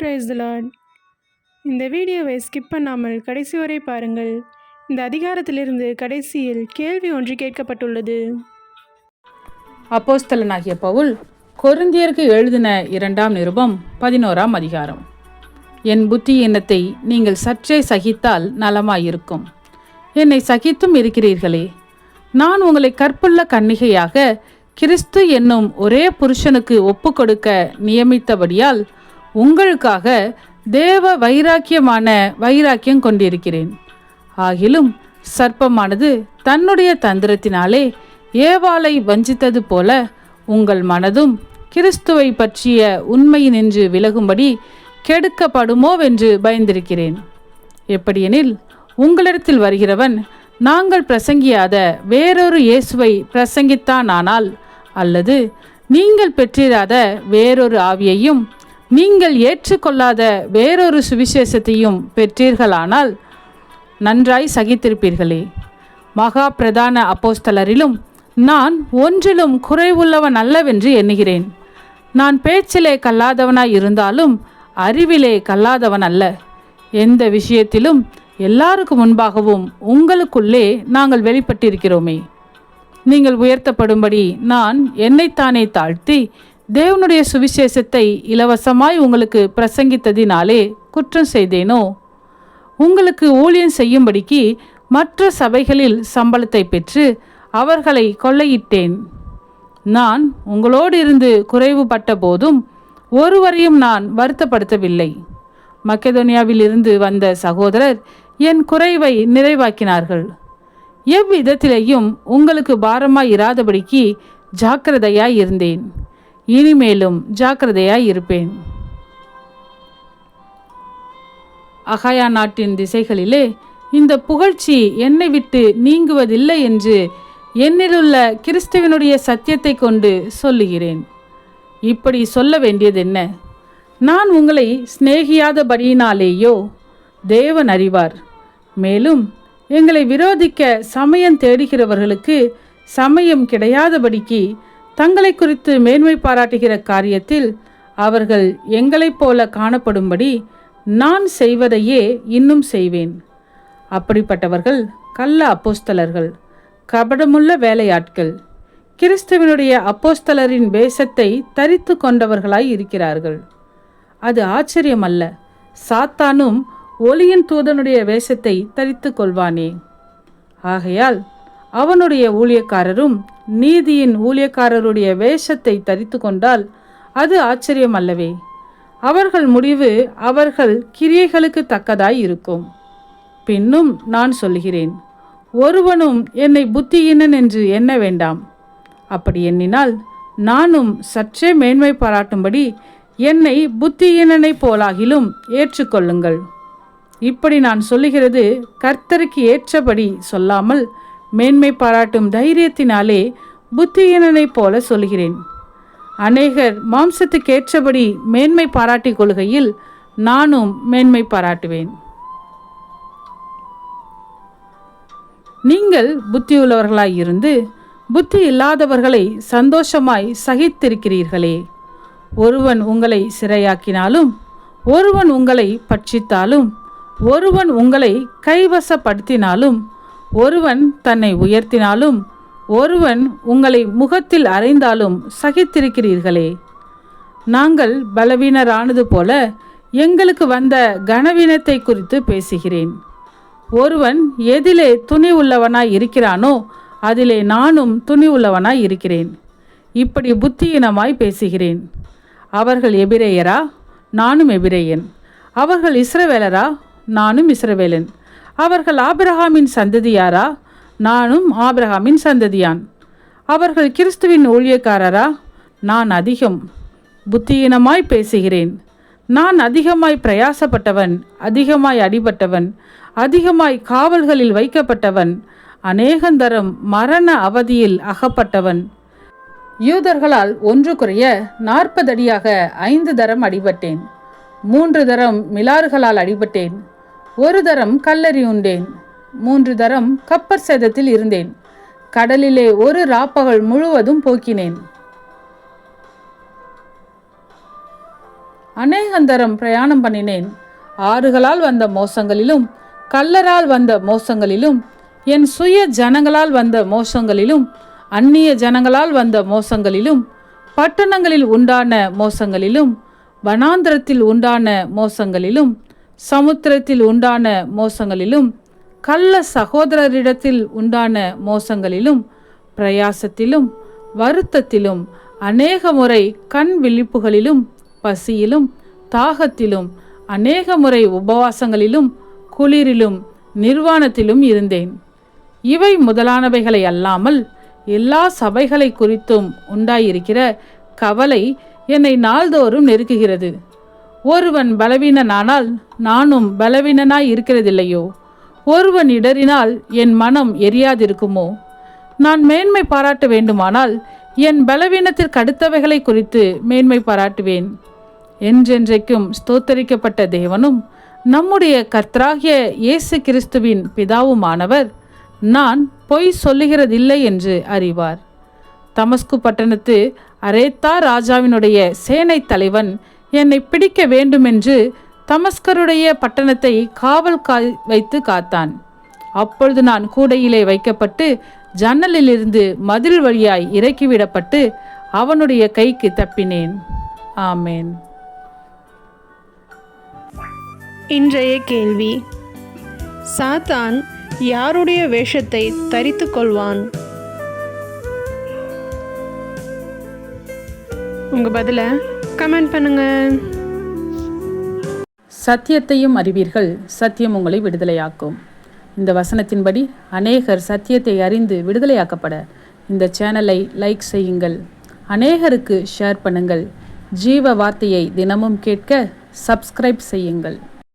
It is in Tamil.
Praise the Lord. இந்த வீடியோவை ஸ்கிப் பண்ணாமல் கடைசி வரை பாருங்கள். இந்த அதிகாரத்திலிருந்து கடைசியில் கேள்வி ஒன்று கேட்கப்பட்டுள்ளது. அப்போஸ்தலனாகிய பவுல் கொரிந்தியருக்கு எழுதின 2ஆம் நிருபம் 11ஆம் அதிகாரம். என் புத்தியீனத்தை நீங்கள் சற்றே சகித்தால் நலமாயிருக்கும். என்னை சகித்தும் இருக்கிறீர்களே. நான் உங்களை கற்புள்ள கன்னிகையாக கிறிஸ்து என்னும் ஒரே புருஷனுக்கு ஒப்புக்கொடுக்க நியமித்தபடியால் உங்களுக்காக தேவ வைராக்கியம் கொண்டிருக்கிறேன். ஆகிலும் சர்ப்பமானது தன்னுடைய தந்திரத்தினாலே ஏவாளை வஞ்சித்தது போல உங்கள் மனதும் கிறிஸ்துவை பற்றிய உண்மையினின்று விலகும்படி கெடுக்கப்படுமோவென்று பயந்திருக்கிறேன். எப்படியெனில் உங்களிடத்தில் வருகிறவன் நாங்கள் பிரசங்கியாத வேறொரு இயேசுவை பிரசங்கித்தானால், அல்லது நீங்கள் பெற்றிராத வேறொரு ஆவியையும் நீங்கள் ஏற்றுக்கொள்ளாத வேறொரு சுவிசேஷத்தையும் பெற்றீர்களானால் நன்றாய் சகித்திருப்பீர்களே. மகா பிரதான அப்போஸ்தலரிலும் நான் ஒன்றிலும் குறைவுள்ளவன் அல்லவென்று எண்ணுகிறேன். நான் பேச்சிலே கல்லாதவனாய் இருந்தாலும் அறிவிலே கல்லாதவன் அல்ல. எந்த விஷயத்திலும் எல்லாருக்கு முன்பாகவும் உங்களுக்குள்ளே நாங்கள் வெளிப்பட்டிருக்கிறோமே. நீங்கள் உயர்த்தப்படும்படி நான் என்னைத்தானே தாழ்த்தி தேவனுடைய சுவிசேஷத்தை இலவசமாய் உங்களுக்கு பிரசங்கித்ததினாலே குற்றம் செய்தேனோ? உங்களுக்கு ஊழியம் செய்யும்படிக்கு மற்ற சபைகளில் சம்பளத்தை பெற்று அவர்களை கொள்ளையிட்டேன். நான் உங்களோடு இருந்து குறைவுபட்ட போதும் ஒருவரையும் நான் வருத்தப்படுத்தவில்லை. மக்கெதோனியாவில் இருந்து வந்த சகோதரர் என் குறைவை நிறைவாக்கினார்கள். எவ்விதத்திலேயும் உங்களுக்கு பாரமாய் இராதபடிக்கு ஜாக்கிரதையாய் இருந்தேன். இனிமேலும் ஜாக்கிரதையாய் இருப்பேன். அகாயா நாட்டின் திசைகளிலே இந்த புகழ்ச்சி என்னை விட்டு நீங்குவதில்லை என்று என்னிலுள்ள கிறிஸ்துவனுடைய சத்தியத்தை கொண்டு சொல்லுகிறேன். இப்படி சொல்ல வேண்டியது என்ன? நான் உங்களை சிநேகியாதபடியினாலேயோ? தேவன் அறிவார். மேலும் எங்களை விரோதிக்க சமயம் தேடுகிறவர்களுக்கு சமயம் கிடையாதபடிக்கு தங்களை குறித்து மேன்மை பாராட்டுகிற காரியத்தில் அவர்கள் எங்களைப் போல காணப்படும்படி நான் செய்வதையே இன்னும் செய்வேன். அப்படிப்பட்டவர்கள் கள்ள அப்போஸ்தலர்கள், கபடமுள்ள வேலையாட்கள், கிறிஸ்துவனுடைய அப்போஸ்தலரின் வேஷத்தை தரித்து கொண்டவர்களாய் இருக்கிறார்கள். அது ஆச்சரியமல்ல. சாத்தானும் ஒளியின் தூதனுடைய வேஷத்தை தரித்து கொள்வானே. ஆகையால் அவனுடைய ஊழியக்காரரும் நீதியின் ஊழியக்காரருடைய வேஷத்தை தரித்து கொண்டால் அது ஆச்சரியம் அல்லவே. அவர்கள் முடிவு அவர்கள் கிரியைகளுக்கு தக்கதாய் இருக்கும். பின்னும் நான் சொல்கிறேன், ஒருவனும் என்னை புத்தியீனன் என்று எண்ண வேண்டாம். அப்படி எண்ணினால் நானும் சற்றே மேன்மை பாராட்டும்படி என்னை புத்தியீனனை போலாகிலும் ஏற்றுக்கொள்ளுங்கள். இப்படி நான் சொல்லுகிறது கர்த்தருக்கு ஏற்றபடி சொல்லாமல் மேன்மை பாராட்டும் தைரியத்தினாலே புத்தியீனனைப் போல சொல்கிறேன். அநேகர் மாம்சத்துக்கேற்றபடி மேன்மை பாராட்டிக் கொள்கையில் நானும் மேன்மை பாராட்டுவேன். நீங்கள் புத்தியுள்ளவர்களாய் இருந்து புத்தி இல்லாதவர்களை சந்தோஷமாய் சகித்திருக்கிறீர்களே. ஒருவன் உங்களை சிறையாக்கினாலும், ஒருவன் உங்களை பட்சித்தாலும், ஒருவன் உங்களை கைவசப்படுத்தினாலும், ஒருவன் தன்னை உயர்த்தினாலும், ஒருவன் உங்களை முகத்தில் அறைந்தாலும் சகித்திருக்கிறீர்களே. நாங்கள் பலவீனரானது போல எங்களுக்கு வந்த கனவீனத்தை குறித்து பேசுகிறேன். ஒருவன் எதிலே துணி உள்ளவனாய் இருக்கிறானோ அதிலே நானும் துணி உள்ளவனாய் இருக்கிறேன். இப்படி புத்தியீனமாய் பேசுகிறேன். அவர்கள் எபிரேயரா? நானும் எபிரேயன். அவர்கள் இஸ்ரவேலரா? நானும் இஸ்ரவேலன். அவர்கள் ஆபிரகாமின் சந்ததியாரா? நானும் ஆபிரகாமின் சந்ததியான். அவர்கள் கிறிஸ்துவின் ஊழியக்காரரா? நான் அதிகம். புத்தியீனமாய் பேசுகிறேன். நான் அதிகமாய் பிரயாசப்பட்டவன், அதிகமாய் அடிபட்டவன், அதிகமாய் காவல்களில் வைக்கப்பட்டவன், அநேகந்தரம் மரண அவதியில் அகப்பட்டவன். யூதர்களால் ஒன்று குறைய 40 அடியாக 5 தரம் அடிபட்டேன். 3 தரம் மிலாறுகளால் அடிபட்டேன். 1 தரம் கல்லறி உண்டேன். 3 தரம் கப்பற் சேதத்தில் இருந்தேன். கடலிலே ஒரு ராப்பகல் முழுவதும் போக்கினேன். அநேகந்தரம் பிரயாணம் பண்ணினேன். ஆறுகளால் வந்த மோசங்களிலும் கள்ளரால் வந்த மோசங்களிலும் என் சுய ஜனங்களால் வந்த மோசங்களிலும் அந்நிய ஜனங்களால் வந்த மோசங்களிலும் பட்டணங்களில் உண்டான மோசங்களிலும் வனாந்திரத்தில் உண்டான மோசங்களிலும் சமுத்திரத்தில் உண்டான மோசங்களிலும் கள்ள சகோதரரிடத்தில் உண்டான மோசங்களிலும் பிரயாசத்திலும் வருத்தத்திலும் அநேக முறை கண் விழிப்புகளிலும் பசியிலும் தாகத்திலும் அநேக முறை உபவாசங்களிலும் குளிரிலும் நிர்வாணத்திலும் இருந்தேன். இவை முதலானவைகளை அல்லாமல் எல்லா சபைகளை குறித்தும் உண்டாயிருக்கிற கவலை என்னை நாள்தோறும் நெருக்குகிறது. ஒருவன் பலவீனனானால் நானும் பலவீனனாய் இருக்கிறதில்லையோ? ஒருவன் இடறினால் என் மனம் எரியாதிருக்குமோ? நான் மேன்மை பாராட்ட வேண்டுமானால் என் பலவீனத்திற்கு அடுத்தவைகளை குறித்து மேன்மை பாராட்டுவேன். என்றென்றைக்கும் ஸ்தோத்தரிக்கப்பட்ட தேவனும் நம்முடைய கர்த்தராகிய இயேசு கிறிஸ்துவின் பிதாவுமானவர் நான் பொய் சொல்லுகிறதில்லை என்று அறிவார். தமஸ்கு பட்டணத்து அரேத்தா ராஜாவினுடைய சேனை தலைவன் என்னை பிடிக்க வேண்டுமென்று தமஸ்கருடைய பட்டணத்தை காவல் வைத்து காத்தான். அப்பொழுது நான் கூடையிலே வைக்கப்பட்டு ஜன்னலிலிருந்து மதில் வழியாய் இறக்கிவிடப்பட்டு அவனுடைய கைக்கு தப்பினேன். ஆமேன். இன்றைய கேள்வி: சாத்தான் யாருடைய வேஷத்தை தரித்து கொள்வான்? உங்க பதில கமெண்ட் பண்ணுங்க. சத்தியத்தையும் அறிவீர்கள், சத்தியம் உங்களை விடுதலையாக்கும். இந்த வசனத்தின்படி அநேகர் சத்தியத்தை அறிந்து விடுதலையாக்கப்பட இந்த சேனலை லைக் செய்யுங்கள், அநேகருக்கு ஷேர் பண்ணுங்கள். ஜீவ வார்த்தையை தினமும் கேட்க சப்ஸ்கிரைப் செய்யுங்கள்.